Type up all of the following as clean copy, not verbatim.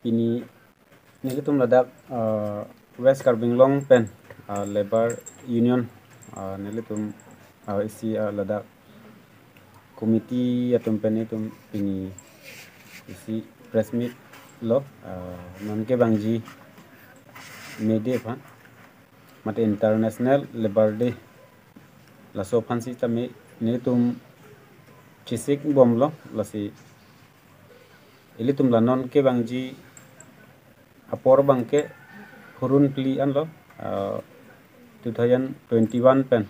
ini tum ladak West Karbin Long pen Labor Union tum isi ladak komiti atum pen tum ini isi press meet lo non ke bangji mede pan mate International Labor Day la so fansi tame tum cisik bom lo lasi tum la non ke bangji apor bangke hurun pli an lo 2021 pen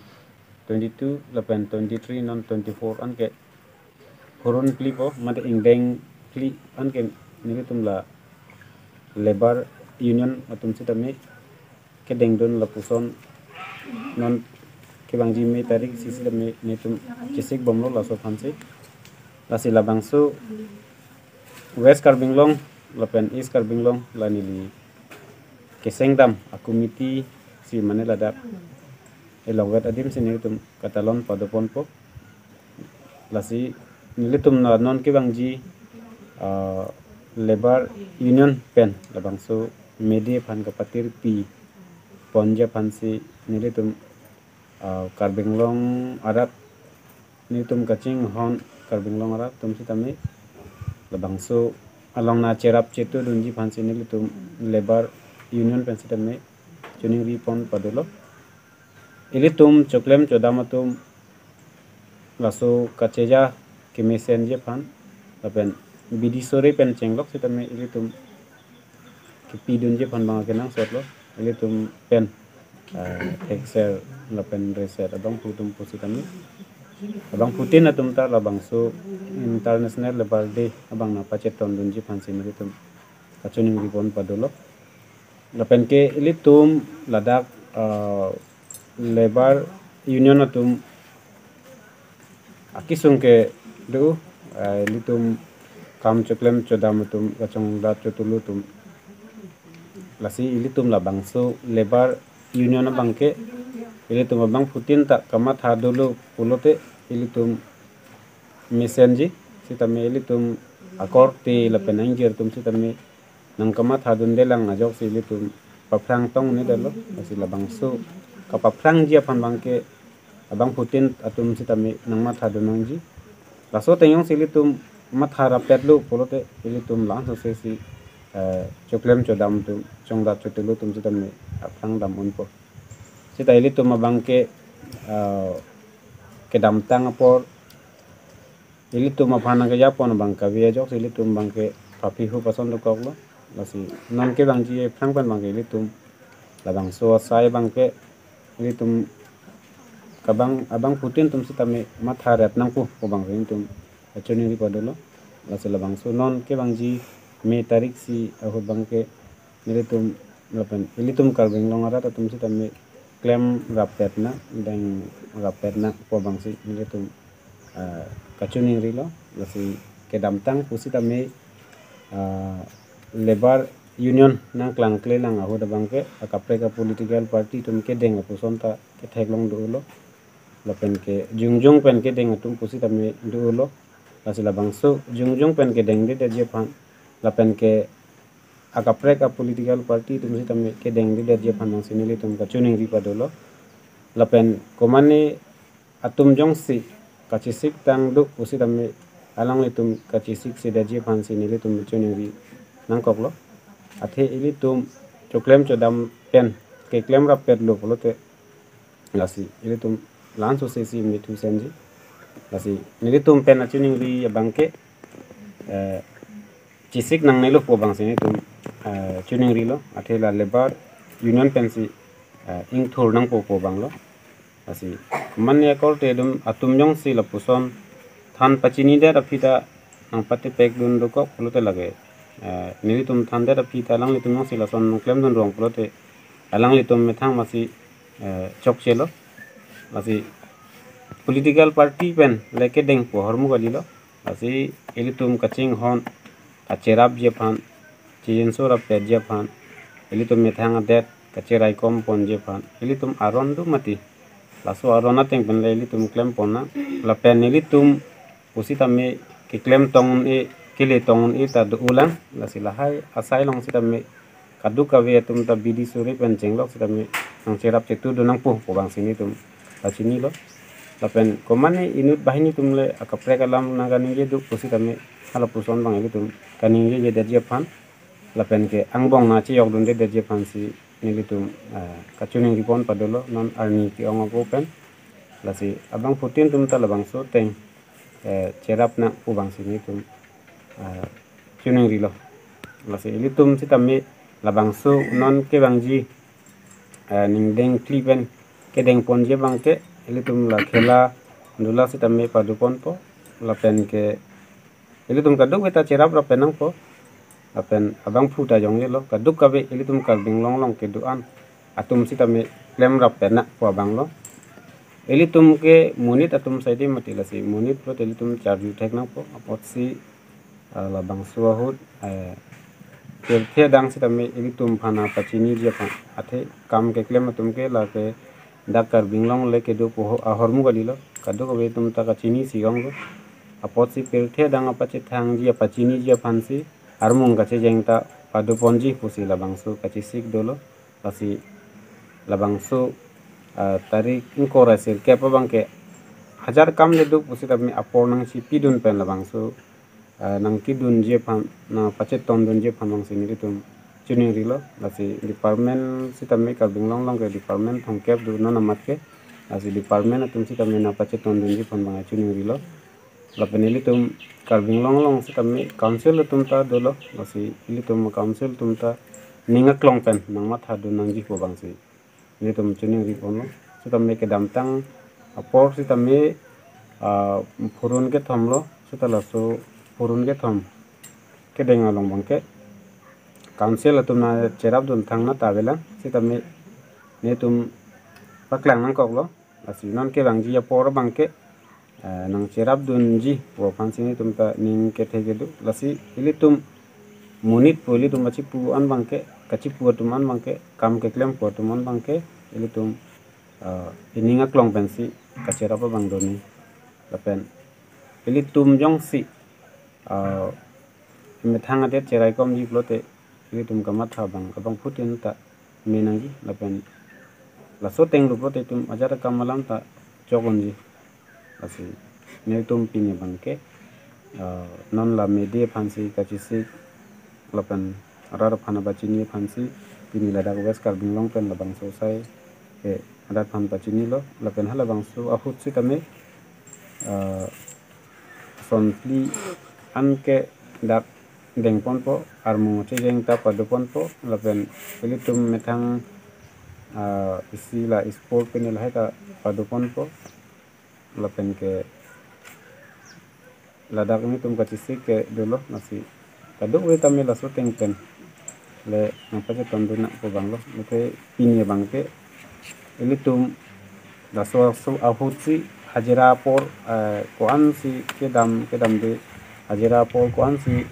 22 la pen 23 non 24 an ke hurun pli po mate ingdeng pli an ke tum la labor union atum sitame ke dengdon la puson non ke bangji me tarik sisi tame tum cisik bom lo la so fansi lasi la bangsu West Karbin Long lapen East Karbin Long lanili kesengdam akomiti si Manila dak elawet adim sini tum katalon padopon po lasi nilitum na non ke bangji labor union pen labang so mede pan kapatir pi ponja pansi nilitum Karbin Long arat nilitum kacing hon Karbin Long arat tum sitame labang so along na cerap cetu dunji fansi ni tum labor union pensitame chuning ripon padolo ilitum choklem chodamatum laso kaceja kemesen je pan lapen bidisore pen cenglok sitame ilitum kipidun je pan bang kenang sotlo ilitum pen exer lapen reset abang putum pusitame abang putin atum tar labang so International Labor Day abang na paceton dunji fansi tum kacuning ripon padolo lapen ke ilitum ladak labor union atum akisung ke du ilitum kam choklem chodam tum kacong dat chotulu tum lasi ilitum labang so labor union abang ke ilitum abang putin tak kamat hadulu pulote ilitum mesenji sitame ilitum akorte lapen angjer tum sitame nang kamat hadun delang ajok si ilitum paprang tong ni dalo asi labang so kapaprang dia pan bangke abang putin atum sitame nang mat hadun nangji laso tengong si ilitum mat harapet lu polote ilitum lang so si choklem chodam tum chongdat chotulu tum sitame aprang dam unpo sita ilitum abangke kedam tang apor ilitum apana ke japon bangka viajok ilitum bangke papihu pason doklo lasi non ke bangji prang pan bangke ilitum labang so sai bangke ilitum kabang abang putin tum sitame matharet nangku ko bang ilitum achoni ri padolo lasi labang so non ke bangji me tarik si aho bangke ilitum lapan ilitum Karbin Long arat tum sitame claim rapet na dan rapet na po bangsi ilitum kacuning rilo lasi kedam tang pusitame labor union nang klang klelang aho da bangke akapreka political party tum ke deng pusonta ke theglong dulo lapen ke jungjung pen ke deng tum pusitame dulo lasi labangso jungjung pen ke deng de je pan lapen ke akapreka political party tum sitame ke deng de je pan nang sinili tum kacuning ri padolo lapen komane atum jongsi kacisik tang duk pusitame alang litum kacisik sedaji pansi ni litum cuning ri nangkok lo athe ilitum choklem chodam pen ke klem rapet lo polote lasi ilitum lanso sesi mitu senji lasi nilitum pen acuning ri bangke cisik nang nelo po bang sini tum cuning ri lo athe la labor union pensi ing thur nang po bang lo asi man ya kol te dum atum jong si la puson than pachini de rapita ang pati pek dun do ko polote lage nili tum than de rapita lang litum jong si la son klem dun rong polote alang litum methang masi chok chelo asi political party pen leke deng po hormu galilo asi ilitum kaching hon acherap je phan chienso rapet je phan ilitum methang det kacherai kom pon je phan ilitum aron du mati laso arona teng pen ilitum klem pona la pen ilitum pusitame ke klem tong e kile tongon ita do ulang la silahai asai long sita me kadu kawe tum ta bidi suri pen jenglok sita me nang cerap cetu do nang pu bang sini tum la sini lo la pen komane inut bahini tum le akapre kalam nagani je du pusi tame hala puson bang tum kaning je derje pan la pen ke angbong na chi yok dun de derje pan si nili tum kachuning ripon padolo non arni ki ong pen la si abang putin tum ta labang so teng cerap na pu bang sini tum chuning rilo la si ili tum si tame labang so non ke bang ji ning deng klipen ke deng pon je bang ke ili tum la khela ndula si tame padupon po la pen ke ili tum kaduk beta cerap la penang po la pen abang futa jong lo kaduk kabe ili tum kal bing long long ke duan atum si tame klem rap pena po abang lo ili tum ke munit atum saidi mati la si munit po ili tum charju tek nang po apot si la bang suahut ke dang si tame ili tum phana pachini je phan athe kam ke klem atum ke la ke dakar binglong le ke do po ahormu galilo kadu ko tum ta ka chini sigong lo apot si perthe dang apa che thang ji apa chini ji phansi armung ka che jengta padu ponji pusi labangsu ka chi sik dolo pasi labangsu tarik ko rasir ke pa bangke hajar kam le du pusi tab mi apor nang si pidun pen labangsu nang kidun je phan na pache ton dun je phan bang sini tum chuni rilo lasi department si tamme ka binglong long ke department thong kep du na namat ke lasi department atum si tamme na pache ton dun ji phan bang chuni rilo la penili tum ka binglong long si tamme council tum ta dolo lasi ili tum council tum ta ninga klong pen nang matha du nang ji ko bang si ni tum chuni ri kono si tamme ke damtang apor si tamme phurun ke thomlo si talaso phurun ke thom ke dengalong bang ke council atum na cerap dun thang na tabela si tamme ne tum paklang nang kok lo asi non ke bang ji ya por bang ke nang cerap dun ji wo phansi ni tum ta ning ke thege du lasi ili tum munit poli tum achi pu an bang ke kachi pu tum an bang ke kam ke klem pu tum an bang ke ili tum ininga klong pensi ka cerap bang doni lapen ili tum jong si me thang ate cerai kom ji plote ili tum kamat tha bang abang putin ta menangi lapen la so teng lu plote tum ajara kamalam ta chogon ji asi ne tum pini bang ke non la mede phansi kachisi lapen arar phana bachini phansi pini la dak wes kar binglong pen la bang so sai ke arar phan bachini lo lapen hala bang so ahut si tame sonpli an ke dak deng pon po armu che jeng ta padu pon po lapen ili tum methang isi la sport pen la ta padu pon po lapen ke ladak ni tum kachisi ke dolo nasi kaduk we tamil la so teng pen le napa che tondu na po bang lo ke pini bang ke ili tum da so ahut si hajira por ko an si ke dam de hajira por ko an si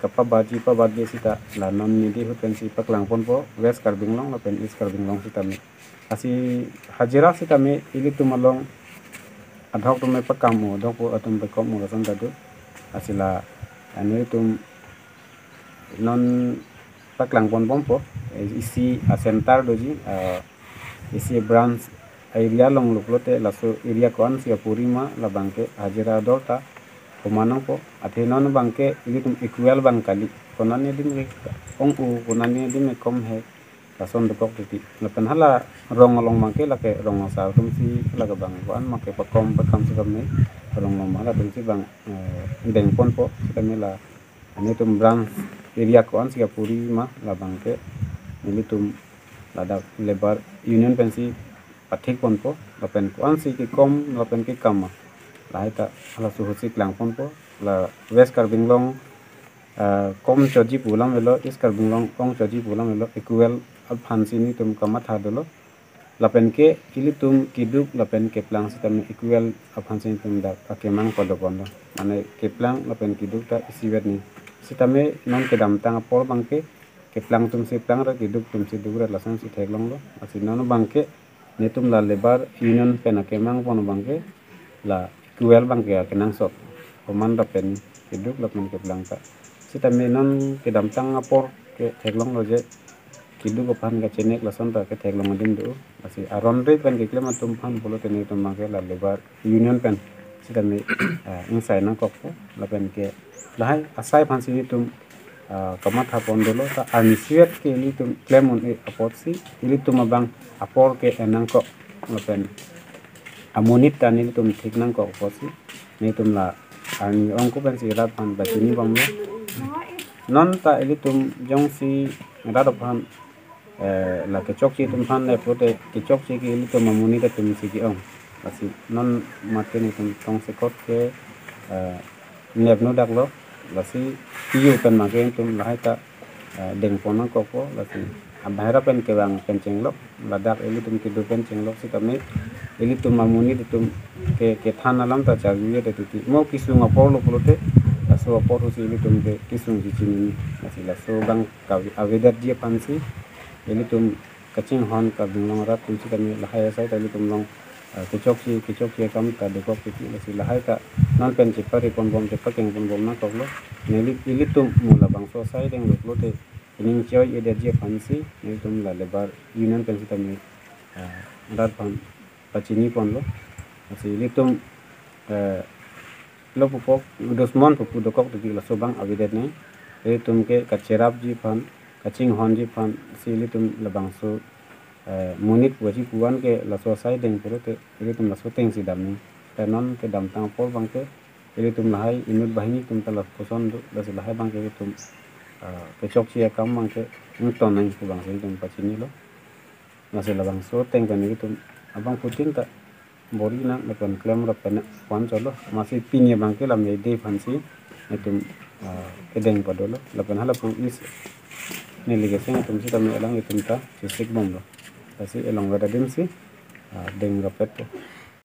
kapa baji pa badde sita la non ni di huten si paklang pon po west kar binglong la pen east kar binglong sita me asi hajira sita me ili tum along adhok tum me pakam mo dok po atum be kom mo san dadu asila ani tum non paklang pon pon po isi asentar doji isi branch area long luplote la so area kon si purima la bangke hajira dorta kumanang po athe non bangke ili tum equal bang kali konani dim re ong u konani dim kom he la son dok ti la pen hala rong long bangke la ke rong sa tum si la ga bang wan ma ke pakom pakam si kam ne rong long ma la tum si bang deng pon po kami la ani tum branch area kon si purima la bangke ili tum la da labor union pensi pathik pon po la pen kon si ki kom la pen ki kam la ta la su hosi klang pon po la west kar binglong kom choji pulam velo is kar binglong kong choji pulam velo equal al phansi ni tum kamat ha dolo la pen ke ili tum kiduk la pen ke plang si tum equal al phansi tum da akemang podopon mane ke plang la pen kiduk ta isiwet ni sitame non ke dam tang por bangke ke plang tum si plang ra kiduk tum si dugra la sang si theglong lo asi non bangke ne tum la lebar union pen akemang pon bangke la equal bangke kenang sok peman rapen kiduk lapen ke belangka sita menon ke damtang apor ke teglong loje kiduk pan ke cenek lason ta ke teglong adim do asi aron re pen ke klema tum pan bolo tene tum make la lebar union pen sita me insai na kokko lapen ke lahai asai pan sini tum kamat hapon dolo ta anisiet ke ini tum klemon apot si ini tum abang apor ke enang kok lapen amonit tan ini tum thik nang kok posi ni tum la ani ong ko ban si rat pan ba chini bang lo non ta ini tum jong si rat pan la ke chok chi tum pan le pote ke chok chi ki ini tum amonit tum si ki ong asi non mate ni tum tong se kot ke nep no dak lo lasi tiu pen magen tum lahai ta deng pon ko ko lasi abhara pen ke bang pen chenglok ladak eli tum ki pen chenglok si kami eli tum mamuni tum ke thana lam ta chagiye te ti mo kisu ngapor lo polote laso apor si eli tum ke kisu ji chini lasi laso bang ka avedar dia pansi eli tum kaching hon ka binglong rat tum si kami lahai sai ta eli tum long kicok si kam ka dekok ti lasi lahai ta non pen chipari pon bom te pakeng pon bom na koklo neli ili tum mula bang so sai deng lo te ini choy ede je pansi neli tum la lebar union pen kita mi rat pan pachini pon lo asi ili tum lo pupok dosmon pupu dokok ti la sobang avidet ne ili tum ke kacherap ji pan kaching hon ji pan si ili tum la bang so munit waji puan ke la so sai deng puro te ili tum la so teng si dam ni non ke dam tang por bang ke ili tum lahai inut bahini tum tala poson do la lahai bang ke tum ke chok chi kam bang ke ton nang ku bang se tum pachini lo la se la bang so teng kan tum abang putin ta bori na le pen klem ra pen kwan cholo masih pinya bang ke lam ye de phansi tum ke deng padolo la pen hala pu is ne ligesen tum si tam elang tum ta sik bom lo asi elong ga dim si deng ra pet